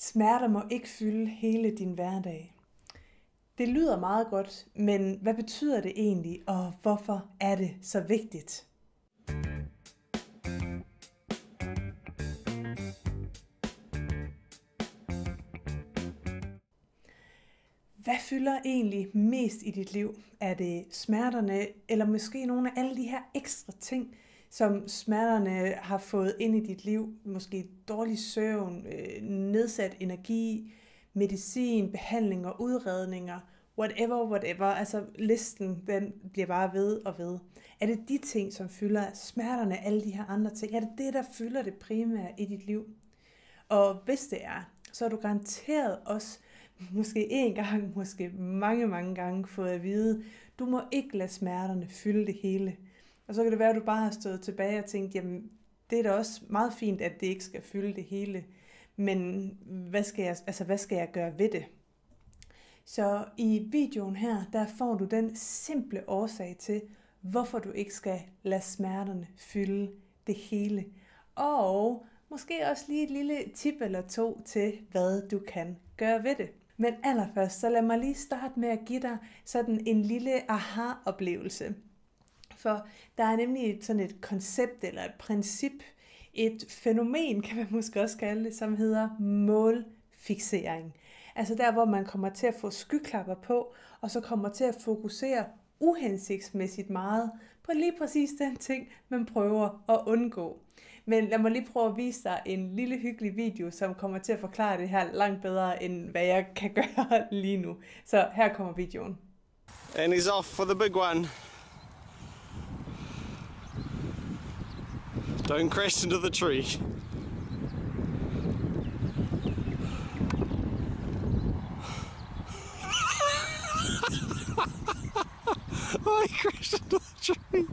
Smerter må ikke fylde hele din hverdag. Det lyder meget godt, men hvad betyder det egentlig, og hvorfor er det så vigtigt? Hvad fylder egentlig mest i dit liv? Er det smerterne, eller måske nogle af alle de her ekstra ting, som smerterne har fået ind i dit liv? Måske dårlig søvn, nedsat energi, medicin, behandlinger, udredninger, whatever. Altså listen, den bliver bare ved og ved. Er det de ting, som fylder smerterne, alle de her andre ting? Er det det, der fylder det primære i dit liv? Og hvis det er, så er du garanteret også måske én gang, måske mange gange fået at vide, du må ikke lade smerterne fylde det hele. Og så kan det være, at du bare har stået tilbage og tænkt, jamen det er da også meget fint, at det ikke skal fylde det hele. Men hvad skal jeg gøre ved det? Så i videoen her, der får du den simple årsag til, hvorfor du ikke skal lade smerterne fylde det hele. Og måske også lige et lille tip eller to til, hvad du kan gøre ved det. Men allerførst, så lad mig lige starte med at give dig sådan en lille aha-oplevelse. For der er nemlig sådan et koncept eller et princip, et fænomen kan man måske også kalde det, som hedder målfiksering. Altså der, hvor man kommer til at få skyklapper på, og så kommer til at fokusere uhensigtsmæssigt meget på lige præcis den ting, man prøver at undgå. Men lad mig lige prøve at vise dig en lille hyggelig video, som kommer til at forklare det her langt bedre, end hvad jeg kan gøre lige nu. Så her kommer videoen. And he's off for the big one. Don't crash into the tree. Oh, he crashed into the tree.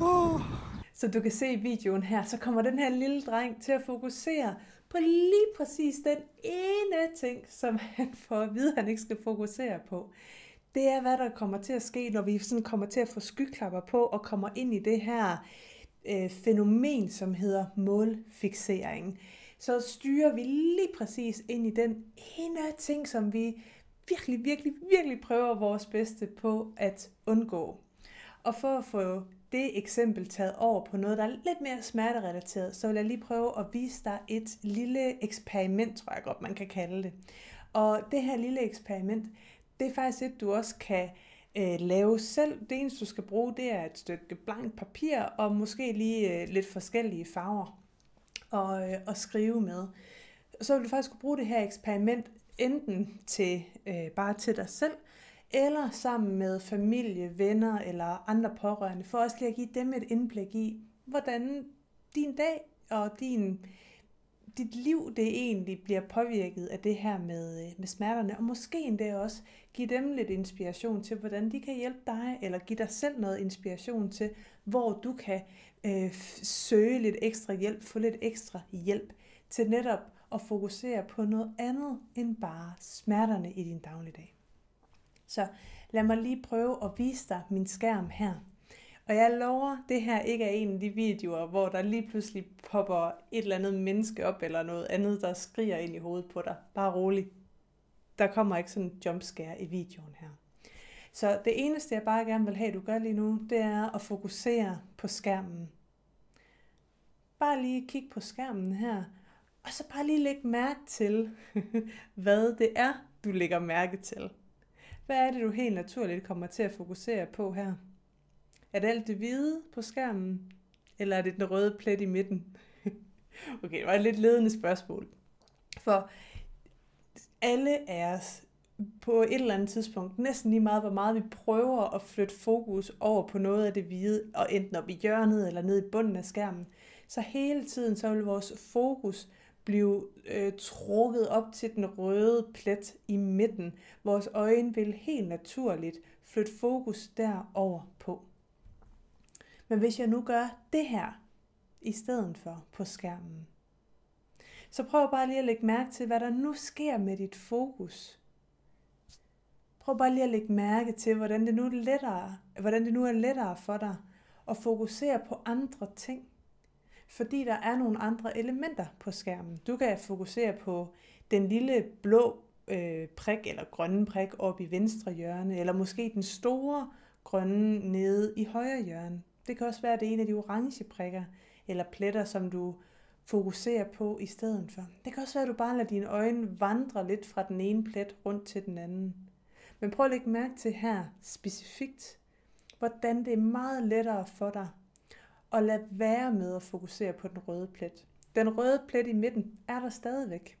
Oh. Så du kan se i videoen her, så kommer den her lille dreng til at fokusere på lige præcis den ene ting, som han får at vide, han ikke skal fokusere på. Det er, hvad der kommer til at ske, når vi sådan kommer til at få skyklapper på og kommer ind i det her fænomen, som hedder målfiksering. Så styrer vi lige præcis ind i den ene ting, som vi virkelig prøver vores bedste på at undgå. Og for at få det eksempel taget over på noget, der er lidt mere smerterelateret, så vil jeg lige prøve at vise dig et lille eksperiment, tror jeg godt, man kan kalde det. Og det her lille eksperiment, det er faktisk et, du også kan lave selv. Det eneste, du skal bruge, det er et stykke blankt papir og måske lige lidt forskellige farver og skrive med. Så vil du faktisk kunne bruge det her eksperiment enten til bare til dig selv, eller sammen med familie, venner eller andre pårørende, for også lige at give dem et indblik i, hvordan din dag og dit liv det egentlig bliver påvirket af det her med smerterne, og måske endda også give dem lidt inspiration til, hvordan de kan hjælpe dig, eller give dig selv noget inspiration til, hvor du kan søge lidt ekstra hjælp, få lidt ekstra hjælp til netop at fokusere på noget andet end bare smerterne i din dagligdag. Så lad mig lige prøve at vise dig min skærm her. Og jeg lover, det her ikke er en af de videoer, hvor der lige pludselig popper et eller andet menneske op, eller noget andet, der skriger ind i hovedet på dig. Bare rolig. Der kommer ikke sådan en jumpscare i videoen her. Så det eneste, jeg bare gerne vil have, du gør lige nu, det er at fokusere på skærmen. Bare lige kig på skærmen her, og så bare lige lægge mærke til, hvad det er, du lægger mærke til. Hvad er det, du helt naturligt kommer til at fokusere på her? Er det alt det hvide på skærmen? Eller er det den røde plet i midten? Okay, det var et lidt ledende spørgsmål. For alle af os på et eller andet tidspunkt, næsten lige meget, hvor meget vi prøver at flytte fokus over på noget af det hvide, og enten op i hjørnet eller ned i bunden af skærmen, så hele tiden så vil vores fokus blive trukket op til den røde plet i midten. Vores øjne vil helt naturligt flytte fokus derover på. Men hvis jeg nu gør det her i stedet for på skærmen, så prøv bare lige at lægge mærke til, hvad der nu sker med dit fokus. Prøv bare lige at lægge mærke til, hvordan det nu er lettere for dig at fokusere på andre ting. fordi der er nogle andre elementer på skærmen. Du kan fokusere på den lille blå prik eller grønne prik oppe i venstre hjørne, eller måske den store grønne nede i højre hjørne. Det kan også være, at det er en af de orange prikker eller pletter, som du fokuserer på i stedet for. Det kan også være, at du bare lader dine øjne vandre lidt fra den ene plet rundt til den anden. Men prøv at lægge mærke til her specifikt, hvordan det er meget lettere for dig at lade være med at fokusere på den røde plet. Den røde plet i midten er der stadigvæk.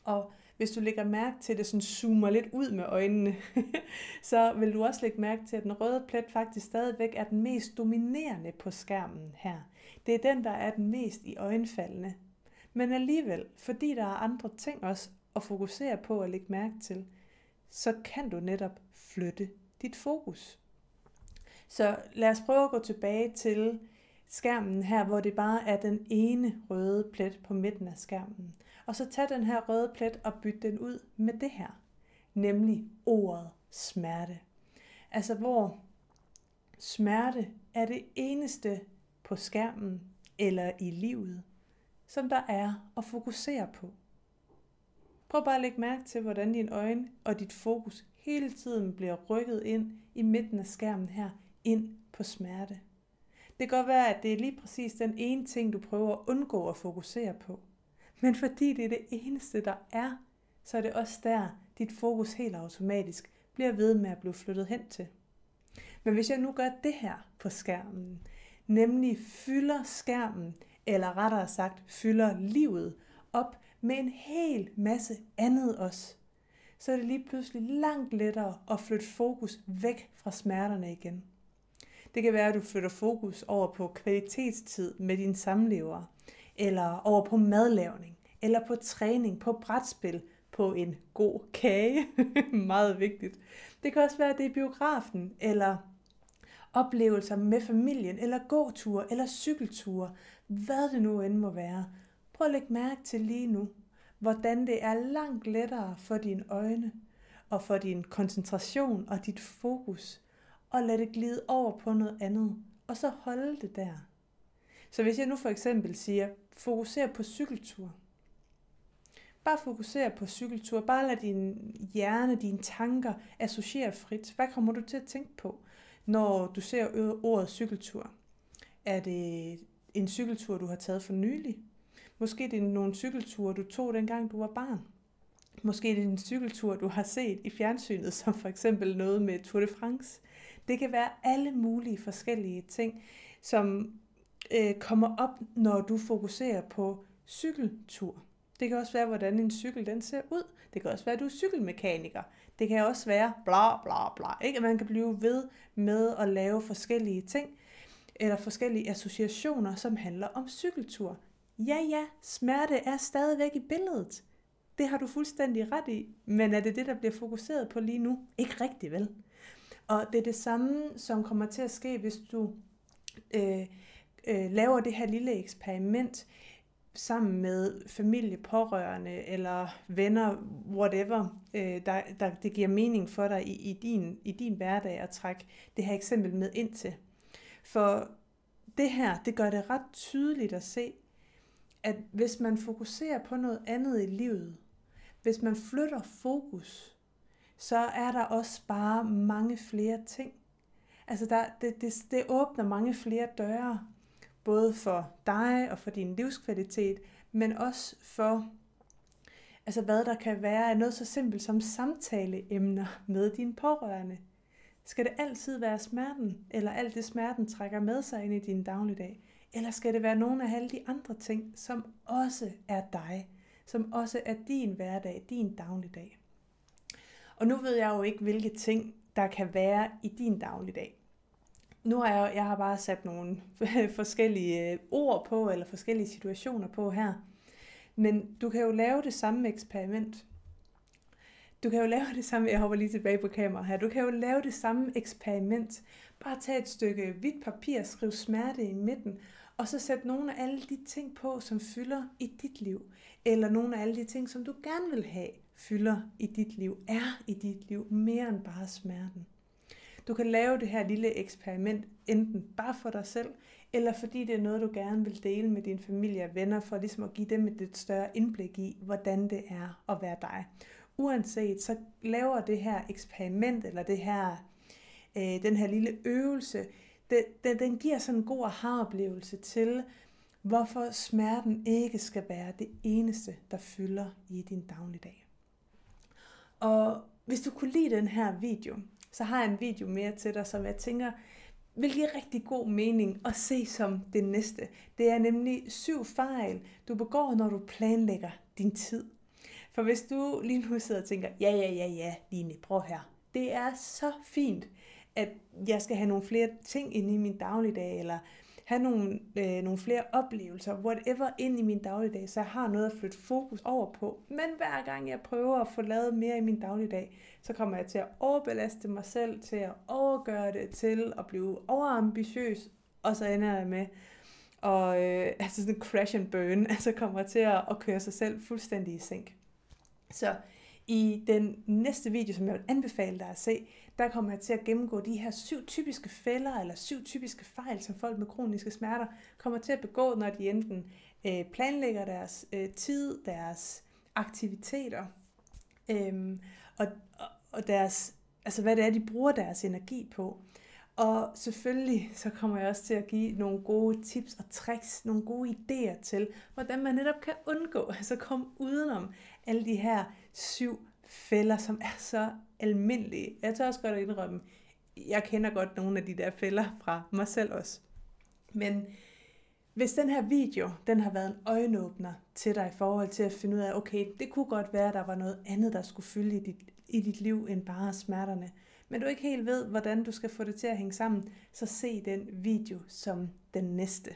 Og hvis du lægger mærke til, at det sådan zoomer lidt ud med øjnene, så vil du også lægge mærke til, at den røde plet faktisk stadigvæk er den mest dominerende på skærmen her. Det er den, der er den mest iøjnefaldende. Men alligevel, fordi der er andre ting også at fokusere på og lægge mærke til, så kan du netop flytte dit fokus. Så lad os prøve at gå tilbage til skærmen her, hvor det bare er den ene røde plet på midten af skærmen. Og så tag den her røde plet og byt den ud med det her, nemlig ordet smerte. Altså hvor smerte er det eneste på skærmen eller i livet, som der er at fokusere på. Prøv bare at lægge mærke til, hvordan dine øjne og dit fokus hele tiden bliver rykket ind i midten af skærmen her, ind på smerte. Det kan godt være, at det er lige præcis den ene ting, du prøver at undgå at fokusere på. Men fordi det er det eneste, der er, så er det også der, dit fokus helt automatisk bliver ved med at blive flyttet hen til. Men hvis jeg nu gør det her på skærmen, nemlig fylder skærmen, eller rettere sagt fylder livet op med en hel masse andet også, så er det lige pludselig langt lettere at flytte fokus væk fra smerterne igen. Det kan være, at du flytter fokus over på kvalitetstid med dine samlevere, eller over på madlavning, eller på træning, på brætspil, på en god kage. Meget vigtigt. Det kan også være, at det er biografen, eller oplevelser med familien, eller gåture, eller cykelture, hvad det nu end må være. Prøv at lægge mærke til lige nu, hvordan det er langt lettere for dine øjne, og for din koncentration og dit fokus, og lad det glide over på noget andet, og så holde det der. Så hvis jeg nu for eksempel siger, fokuser på cykeltur. Bare fokuser på cykeltur. Bare lad din hjerne, dine tanker associere frit. Hvad kommer du til at tænke på, når du ser ordet cykeltur? Er det en cykeltur, du har taget for nylig? Måske det er nogle cykelture, du tog dengang du var barn. Måske det er en cykeltur, du har set i fjernsynet, som for eksempel noget med Tour de France. Det kan være alle mulige forskellige ting, som kommer op, når du fokuserer på cykeltur. Det kan også være, hvordan en cykel den ser ud. Det kan også være, at du er cykelmekaniker. Det kan også være bla bla bla. Ikke? Man kan blive ved med at lave forskellige ting, eller forskellige associationer, som handler om cykeltur. Ja, smerte er stadigvæk i billedet. Det har du fuldstændig ret i. Men er det det, der bliver fokuseret på lige nu? Ikke rigtigt, vel? Og det er det samme, som kommer til at ske, hvis du laver det her lille eksperiment sammen med familie, pårørende eller venner, whatever, det giver mening for dig i din hverdag at trække det her eksempel med ind til. For det her, det gør det ret tydeligt at se, at hvis man fokuserer på noget andet i livet, hvis man flytter fokus, så er der også bare mange flere ting. Altså det åbner mange flere døre, både for dig og for din livskvalitet, men også for, altså hvad der kan være noget så simpelt som samtaleemner med dine pårørende. Skal det altid være smerten, eller alt det smerten trækker med sig ind i din dagligdag? Eller skal det være nogle af alle de andre ting, som også er dig, som også er din hverdag, din dagligdag? Og nu ved jeg jo ikke, hvilke ting, der kan være i din dagligdag. Nu har jeg har bare sat nogle forskellige ord på, eller forskellige situationer på her. Men du kan jo lave det samme eksperiment. Du kan jo lave det samme, jeg hopper lige tilbage på kamera her. Du kan jo lave det samme eksperiment. Bare tage et stykke hvidt papir, skriv smerte i midten, og så sæt nogle af alle de ting på, som fylder i dit liv. Eller nogle af alle de ting, som du gerne vil have, fylder i dit liv, er i dit liv, mere end bare smerten. Du kan lave det her lille eksperiment, enten bare for dig selv, eller fordi det er noget, du gerne vil dele med din familie og venner, for ligesom at give dem et lidt større indblik i, hvordan det er at være dig. Uanset, så laver det her eksperiment, eller den her lille øvelse, den giver sådan en god aha-oplevelse til, hvorfor smerten ikke skal være det eneste, der fylder i din dagligdag. Og hvis du kunne lide den her video, så har jeg en video mere til dig, som jeg tænker vil give rigtig god mening at se som det næste. Det er nemlig 7 fejl, du begår, når du planlægger din tid. For hvis du lige nu sidder og tænker, ja, Line, prøv her. Det er så fint, at jeg skal have nogle flere ting ind i min dagligdag, eller have nogle flere oplevelser, whatever, ind i min dagligdag, så jeg har noget at flytte fokus over på. Men hver gang jeg prøver at få lavet mere i min dagligdag, så kommer jeg til at overbelaste mig selv, til at overgøre det, til at blive overambitiøs, og så ender jeg med sådan en crash and burn, altså kommer til at køre sig selv fuldstændig i sænk. Så i den næste video, som jeg vil anbefale dig at se, der kommer jeg til at gennemgå de her 7 typiske fælder, eller 7 typiske fejl, som folk med kroniske smerter kommer til at begå, når de enten planlægger deres tid, deres aktiviteter, og deres, altså hvad det er, de bruger deres energi på. Og selvfølgelig så kommer jeg også til at give nogle gode tips og tricks, nogle gode idéer til, hvordan man netop kan undgå, altså komme udenom alle de her 7 fælder, som er så almindelige. Jeg tør også godt at indrømme, jeg kender godt nogle af de der fælder fra mig selv også. Men hvis den her video, den har været en øjenåbner til dig i forhold til at finde ud af, okay, det kunne godt være, at der var noget andet, der skulle fylde i dit liv end bare smerterne, men du ikke helt ved, hvordan du skal få det til at hænge sammen, så se den video som den næste.